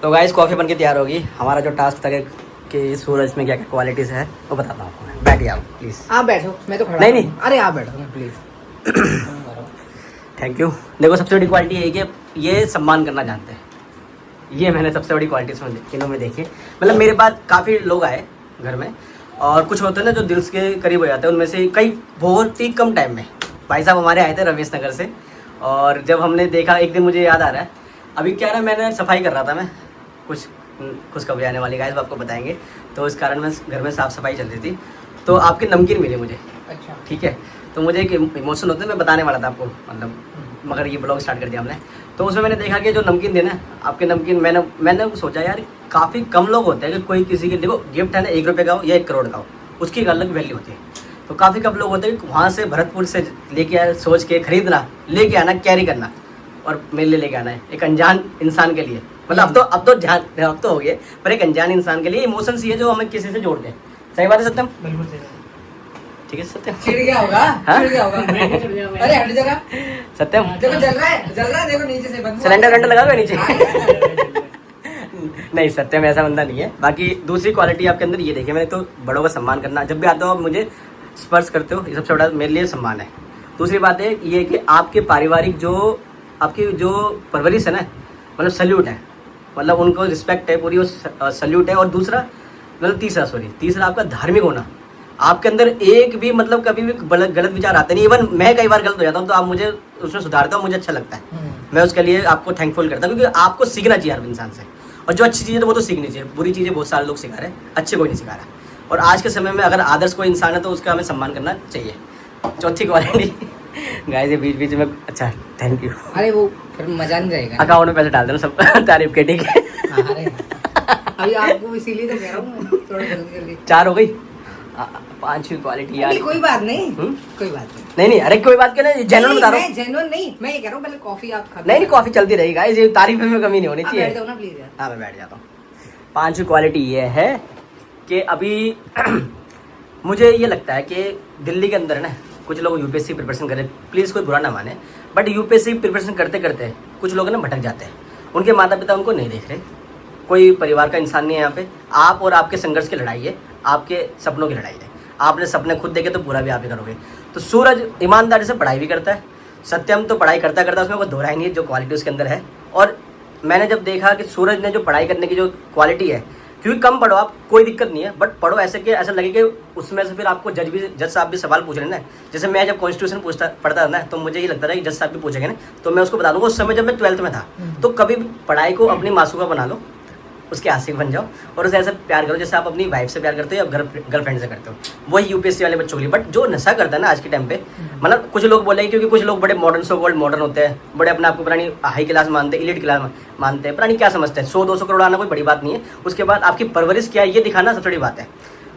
तो guys coffee बनके तैयार होगी। हमारा जो टास्क था कि सूरज में क्या क्या क्वालिटीज़ है वो बताता हूँ आपको। बैठिए आप प्लीज़। आप बैठो, मैं तो खड़ा नहीं नहीं, अरे आप बैठो ना प्लीज़। Thank you. देखो सबसे बड़ी क्वालिटी है कि ये सम्मान करना जानते हैं। ये मैंने सबसे बड़ी क्वालिटी इन्हों में देखी। मतलब मेरे पास काफ़ी लोग आए घर में, और कुछ होते हैं ना जो दिल के करीब हो जाते हैं, उनमें से कई बहुत ही कम टाइम में भाई साहब हमारे आए थे रमेश नगर से। और जब हमने देखा, एक दिन मुझे याद आ रहा है, अभी क्या है, मैंने सफाई कर रहा था, मैं कुछ खुशखबरी आने वाली गाइस आपको बताएंगे, तो इस कारण मैं घर में साफ़ सफाई चल रही थी, तो आपकी नमकीन मिली मुझे। अच्छा ठीक है, तो मुझे एक इमोशन होता है, मैं बताने वाला था आपको, मतलब मगर ये ब्लॉग स्टार्ट कर दिया हमने। तो उसमें मैंने देखा कि जो नमकीन थे ना आपके नमकीन, मैंने सोचा यार काफ़ी कम लोग होते हैं कि कोई किसी के, देखो गिफ्ट है ना 1 रुपये का हो या 1 करोड़ का हो, उसकी एक अलग वैल्यू होती है। तो काफ़ी कम लोग होते हैं कि वहाँ से भरतपुर से लेके आए, सोच के खरीदना, लेके आना, कैरी करना और मेरे लिए लेके आना है एक अनजान इंसान के लिए। मतलब अब तो हो गए, पर एक अनजान इंसान के लिए इमोशंस ये जो हमें किसी से जोड़ते हैं। सही बात है सत्यम? बिल्कुल सही। ठीक है सत्यम? चिढ़ गया होगा, हाँ? चिढ़ गया होगा। अरे हट जगह, सत्यम देखो जल रहा है, देखो नीचे से बंद। सिलेंडर लगा हुआ है नीचे। नहीं सत्यम ऐसा बंदा नहीं है। बाकी दूसरी क्वालिटी आपके अंदर ये देखिए, मैंने तो बड़ों का सम्मान करना, जब भी आता हो आप मुझे स्पर्श करते हो, ये सबसे बड़ा मेरे लिए सम्मान है। दूसरी बात है ये कि आपके पारिवारिक जो आपकी जो परवरिश है ना, मतलब सल्यूट है, मतलब उनको रिस्पेक्ट है पूरी, वो सल्यूट है। और दूसरा मतलब तीसरा आपका धार्मिक होना। आपके अंदर एक भी मतलब कभी भी गलत विचार आते नहीं। इवन मैं कई बार गलत हो जाता हूँ तो आप मुझे उसमें सुधारते हो, मुझे अच्छा लगता है। मैं उसके लिए आपको थैंकफुल करता हूँ, क्योंकि आपको सीखना चाहिए हर इंसान से। और जो अच्छी चीज़ें तो वो तो सीखनी चाहिए, बुरी चीज़ें बहुत सारे लोग सिखा रहे हैं, अच्छे कोई नहीं सिखा रहा। और आज के समय में अगर आदर्श कोई इंसान है तो उसका हमें सम्मान करना चाहिए। चौथी क्वालिटी गाइस, ये बीच में अच्छा थैंक यू। अरे वो फिर मजा नहीं रहेगा। अकाउंट में पैसे डाल देना सब तारीफ के, ठीक है? अरे अभी आपको इसीलिए तो कह रहा हूँ थोड़ा जल्दी। 4 हो गई। 5वीं क्वालिटी यार। कोई बात नहीं, कोई बात नहीं नहीं, अरे कोई बात क्या, नहीं जेन्युइन बता रहा हूँ। जेन्युइन नहीं, मैं ये कह रहा हूँ पहले कॉफी आप खा। नहीं कॉफी चलती रहेगी गाइस, ये तारीफ में कमी नहीं होनी चाहिए। बैठ जाओ ना प्लीज यार। हाँ मैं बैठ जाता हूँ। 5वीं क्वालिटी ये है कि अभी मुझे ये लगता है कि दिल्ली के अंदर ना कुछ लोग यूपीएससी प्रिपरेशन करें, प्लीज़ कोई बुरा ना माने, बट यूपीएससी प्रिपरेशन करते करते कुछ लोग ना भटक जाते हैं। उनके माता पिता उनको नहीं देख रहे, कोई परिवार का इंसान नहीं है यहाँ पे। आप और आपके संघर्ष की लड़ाई है, आपके सपनों की लड़ाई है। आपने सपने खुद देखे तो पूरा भी आप ही करोगे। तो सूरज ईमानदारी से पढ़ाई भी करता है, सत्यम तो पढ़ाई करता करता उसमें कोई दोहराई नहीं है, जो क्वालिटी उसके अंदर है। और मैंने जब देखा कि सूरज ने जो पढ़ाई करने की जो क्वालिटी है, क्योंकि कम पढ़ो आप, कोई दिक्कत नहीं है, बट पढ़ो ऐसे कि ऐसा लगे कि उसमें से फिर आपको जज साहब भी सवाल पूछ रहे हैं ना। जैसे मैं जब कॉन्स्टिट्यूशन पढ़ता था ना, तो मुझे ये लगता था कि जज साहब भी पूछेंगे ना, तो मैं उसको बता दूंगा। उस समय जब मैं 12th में था, तो कभी भी पढ़ाई को अपनी मासूका बना लो, उसके आशिक बन जाओ और उसे ऐसे प्यार करो जैसे आप अपनी वाइफ से प्यार करते हो या गर्लफ्रेंड से करते हो। वही यूपीएससी वाले बच्चों के लिए। बट जो नशा करता है ना आज के टाइम पे, मतलब कुछ लोग बोलेंगे क्योंकि कुछ लोग बड़े मॉडर्न, सो कॉल्ड मॉडर्न होते हैं, बड़े अपने आप को पुरानी हाई क्लास मानते हैं, इलीट क्लास मानते हैं, पुरानी क्या समझते हैं। 100-200 करोड़ आना कोई बड़ी बात नहीं है। उसके बाद आपकी परवरिश क्या है ये दिखाना सबसे बड़ी बात है।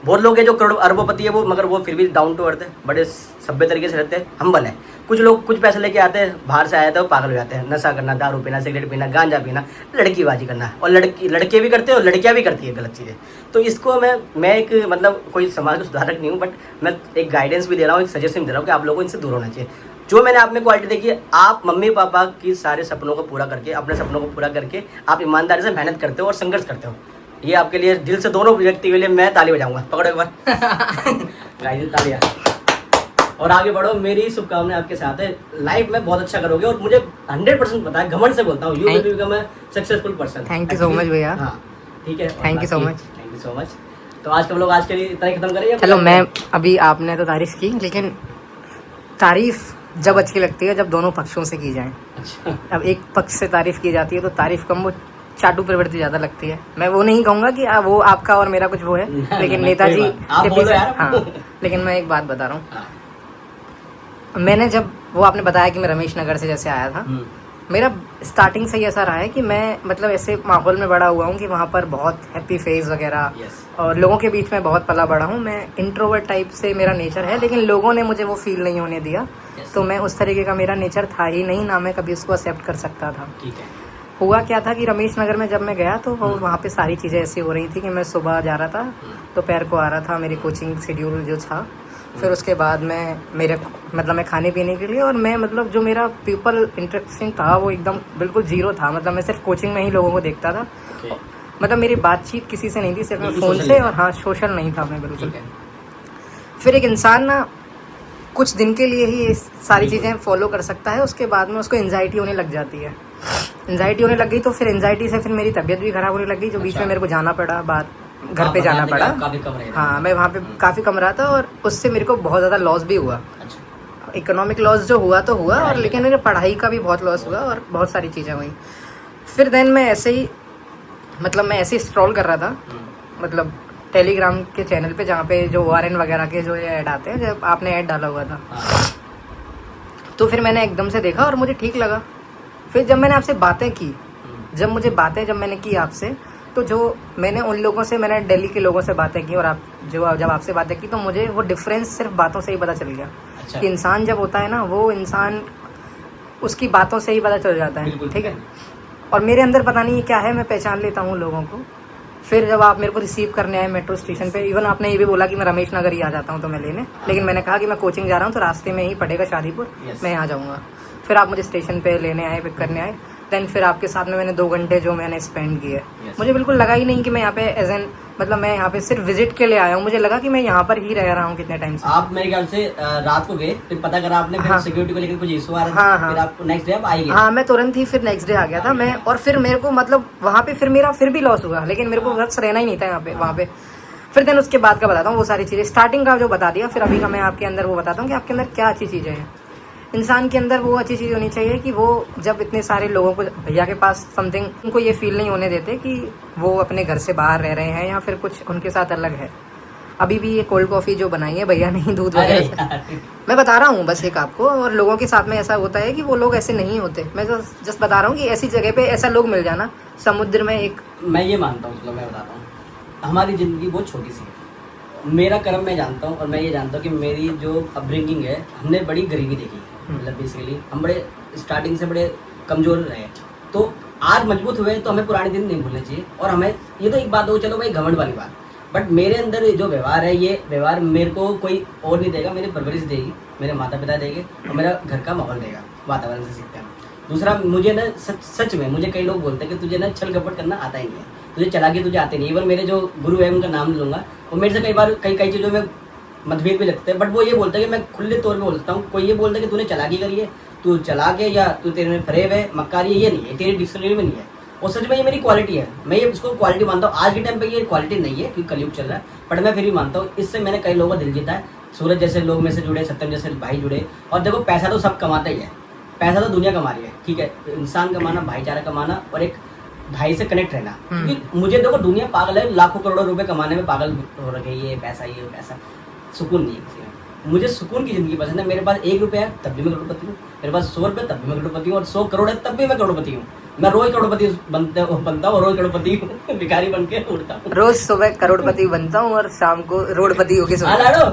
बहुत लोग हैं जो करोड़ अरबोपति है वो, मगर वो फिर भी डाउन टू अर्थ है, बड़े सभ्य तरीके से रहते हैं, हम्बल है। कुछ लोग कुछ पैसे लेके आते हैं, बाहर से आए थे वो पागल हो जाते हैं, नशा करना, दारू पीना, सिगरेट पीना, गांजा पीना, लड़कीबाजी करना। और लड़के भी करते हैं और लड़कियां भी करती है गलत चीज़ें। तो इसको मैं एक मतलब कोई समाज का सुधारक नहीं हूँ, बट मैं एक गाइडेंस भी दे रहा हूँ, एक सजेशन दे रहा हूँ कि आप लोगों को इनसे दूर होना चाहिए। जो मैंने आप में क्वालिटी देखी है, आप मम्मी पापा की सारे सपनों को पूरा करके, अपने सपनों को पूरा करके आप ईमानदारी से मेहनत करते हो और संघर्ष करते हो। ये आपके लिए दिल से दोनों व्यक्ति के लिए मैं ताली बजाऊंगा। पकड़ो एक बार गाइस तालियां। और आगे बढ़ो, मेरी शुभकामनाएं आपके साथ है। लाइफ में बहुत अच्छा करोगे और मुझे 100% पता है, घमंड से बोलता हूँ, you will become a successful person. Thank you so much भैया। हाँ ठीक है, thank you so much. Thank you so much. तो आज के लोग आज के लिए इतना ही खत्म करें। चलो मैं अभी, आपने तो तारीफ की, लेकिन तारीफ जब अच्छी लगती है जब दोनों पक्षों से की जाए। अच्छा, अब अब एक पक्ष से तारीफ की जाती है तो तारीफ कम, वो चाटू प्रवृत्ति ज्यादा लगती है। मैं वो नहीं कहूंगा कि वो आपका और मेरा कुछ वो है, लेकिन नेताजी के पीछे, हाँ, लेकिन मैं एक बात बता रहा हूँ। मैंने जब वो आपने बताया कि मैं रमेश नगर से जैसे आया था, मेरा स्टार्टिंग से ही ऐसा रहा है कि मैं मतलब ऐसे माहौल में बड़ा हुआ हूँ कि वहाँ पर बहुत हैप्पी फेस वगैरह, और लोगों के बीच में बहुत पला बड़ा हूँ। मैं इंट्रोवर्ट टाइप से मेरा नेचर है, लेकिन लोगों ने मुझे वो फील नहीं होने दिया। तो मैं उस तरीके का मेरा नेचर था ही नहीं, ना मैं कभी उसको एक्सेप्ट कर सकता था। हुआ क्या था कि रमेश नगर में जब मैं गया तो वहाँ पे सारी चीज़ें ऐसी हो रही थी कि मैं सुबह जा रहा था, दोपहर को आ रहा था, मेरी कोचिंग शेड्यूल जो था। फिर उसके बाद मैं खाने पीने के लिए, और मैं मतलब जो मेरा पीपल इंटरेक्शन था वो एकदम बिल्कुल जीरो था। मतलब मैं सिर्फ कोचिंग में ही लोगों को देखता था ओके। मतलब मेरी बातचीत किसी से नहीं थी, सिर्फ मैं बिल्कुल फ़ोन social से, नहीं और हाँ सोशल नहीं था मैं बिल्कुल। ठीक है। फिर एक इंसान ना कुछ दिन के लिए ही ये सारी बिल्कुल। चीज़ें फॉलो कर सकता है, उसके बाद में उसको एंजाइटी होने लग जाती है। एंजाइटी होने लग गई तो फिर एंजाइटी से फिर मेरी तबीयत भी खराब होने लग गई, जो बीच अच्छा। में मेरे को जाना पड़ा, बाहर घर आप पे बता जाना दें कि पड़ा। आप काफी कम रहे थे। हाँ, मैं वहाँ पे काफ़ी कम रहा था, और उससे मेरे को बहुत ज़्यादा लॉस भी हुआ। अच्छा। इकोनॉमिक लॉस जो हुआ तो हुआ, और पढ़ाई लेकिन का। मेरे पढ़ाई का भी बहुत लॉस हुआ, और बहुत सारी चीज़ें हुई। फिर देन मैं ऐसे ही, मतलब मैं ऐसे ही स्क्रॉल कर रहा था, मतलब टेलीग्राम के चैनल पे, जहाँ पे जो वारन वगैरह के जो ये ऐड आते हैं, जब आपने ऐड डाला हुआ था, हाँ। तो फिर मैंने एकदम से देखा और मुझे ठीक लगा। फिर जब मैंने आपसे बातें की, जब मैंने की आपसे, तो जो मैंने उन लोगों से, मैंने दिल्ली के लोगों से बातें की, और आप जब आपसे बातें की, तो मुझे वो डिफरेंस सिर्फ बातों से ही पता चल गया। अच्छा। कि इंसान जब होता है ना, वो इंसान उसकी बातों से ही पता चल जाता है, बिल्कुल। ठीक है। और मेरे अंदर पता नहीं क्या है, मैं पहचान लेता हूँ लोगों को। फिर जब आप मेरे को रिसीव करने आए मेट्रो स्टेशन पे, इवन आपने ये भी बोला कि मैं रमेश नगर ही आ जाता हूँ तो मैं लेने, लेकिन मैंने कहा कि मैं कोचिंग जा रहा हूँ, तो रास्ते में ही पड़ेगा शादीपुर, Yes. मैं यहाँ जाऊँगा। फिर आप मुझे स्टेशन पे लेने आए, पिक करने आए। देन फिर आपके साथ में मैंने 2 घंटे जो मैंने स्पेंड किए, Yes. मुझे बिल्कुल लगा ही नहीं कि मैं यहाँ पे एज एन, मतलब मैं यहाँ पे सिर्फ विजिट के लिए आया हूँ। मुझे लगा कि मैं यहाँ पर ही रह रहा हूँ कितने टाइम से। आप मेरे ख्याल से रात को गए, फिर पता करा आपने, फिर हाँ। सिक्योरिटी को लेकर कुछ इशू आ रहा हाँ, था, हाँ। फिर आपको नेक्स्ट डे आप आई गए। हाँ, मैं तुरंत ही फिर नेक्स्ट डे आ गया था मैं, और फिर मेरे को मतलब वहाँ पे फिर मेरा फिर भी लॉस हुआ, लेकिन मेरे को बस रहना ही नहीं था यहाँ पे, वहाँ पे। फिर देन उसके बाद का बताता हूँ वो सारी चीज़ें, स्टार्टिंग का जो बता दिया, फिर अभी का मैं आपके अंदर वो बताता हूँ कि आपके अंदर क्या अच्छी चीज़ें हैं। इंसान के अंदर वो अच्छी चीज़ होनी चाहिए कि वो जब इतने सारे लोगों को, भैया के पास समथिंग, उनको ये फील नहीं होने देते कि वो अपने घर से बाहर रह रहे हैं, या फिर कुछ उनके साथ अलग है। अभी भी ये कोल्ड कॉफ़ी जो बनाई है भैया ने, दूध अरे वगैरह से, यार। मैं बता रहा हूँ बस एक आपको, और लोगों के साथ में ऐसा होता है कि वो लोग ऐसे नहीं होते। मैं तो जस्ट बता रहा हूँ कि ऐसी जगह पे ऐसा लोग मिल जाना, समुद्र में एक, मैं ये मानता हूँ, चलो मैं बताता हूँ, हमारी जिंदगी बहुत छोटी सी है। मेरा कर्म मैं जानता हूँ, और मैं ये जानता हूँ कि मेरी जो अपब्रिंगिंग है, हमने बड़ी गरीबी देखी है। मतलब बेसिकली हम बड़े स्टार्टिंग से बड़े कमजोर रहे, तो आज मजबूत हुए, तो हमें पुराने दिन नहीं भूलने चाहिए। और हमें ये तो एक बात हो, चलो भाई घमंड वाली बात, बट मेरे अंदर जो व्यवहार है, ये व्यवहार मेरे को कोई और नहीं देगा, मेरी परवरिश देगी, मेरे माता पिता देंगे, और मेरा घर का माहौल देगा, वातावरण से सीखते हैं। दूसरा, मुझे ना सच में मुझे कई लोग बोलते हैं कि तुझे ना छल कपट करना आता ही नहीं है, तुझे चालाकी तुझे आते नहीं। इवन मेरे जो गुरु है, उनका नाम लूंगा, वो मेरे से कई बार कई चीज़ों में मतभेद भी लगते हैं, बट वो ये बोलते हैं कि मैं खुले तौर पे बोलता हूँ। कोई ये बोलता है कि तूने चालाकी करी है, तू चला के, या तू तेरे में फरेब है, मक्कारी है, ये नहीं है, तेरी डिक्शनरी में नहीं है। और सच में ये मेरी क्वालिटी है, मैं ये उसको क्वालिटी मानता हूँ। आज के टाइम पे ये क्वालिटी नहीं है क्योंकि कलयुग चल रहा है, बट मैं फिर भी मानता हूँ, इससे मैंने कई लोगों का दिल जीता है। सूरज जैसे लोग में से जुड़े, सत्यम जैसे भाई जुड़े। और देखो, पैसा तो सब कमाता ही है, पैसा तो दुनिया कमा रही है, ठीक है। इंसान कमाना, भाईचारा कमाना, और एक भाई से कनेक्ट रहना। क्योंकि मुझे देखो, दुनिया पागल है, लाखों करोड़ों रुपए कमाने में पागल हो रखे, ये पैसा, सुकून नहीं है किसी में। मुझे सुकून की जिंदगी पसंद है। मेरे पास 1 रुपया है तब भी मैं करोड़पति हूँ, मेरे पास 100 रुपये तब भी मैं करोड़पति हूँ, और 100 करोड़ है तब भी मैं करोड़पति हूँ। मैं रोज करोड़पति बनता हूँ, रोज करोड़पति हूँ, भिखारी बन के उड़ता हूँ। रोज सुबह करोड़पति बनता हूँ और शाम को रोडपति होके हाँ लाडो,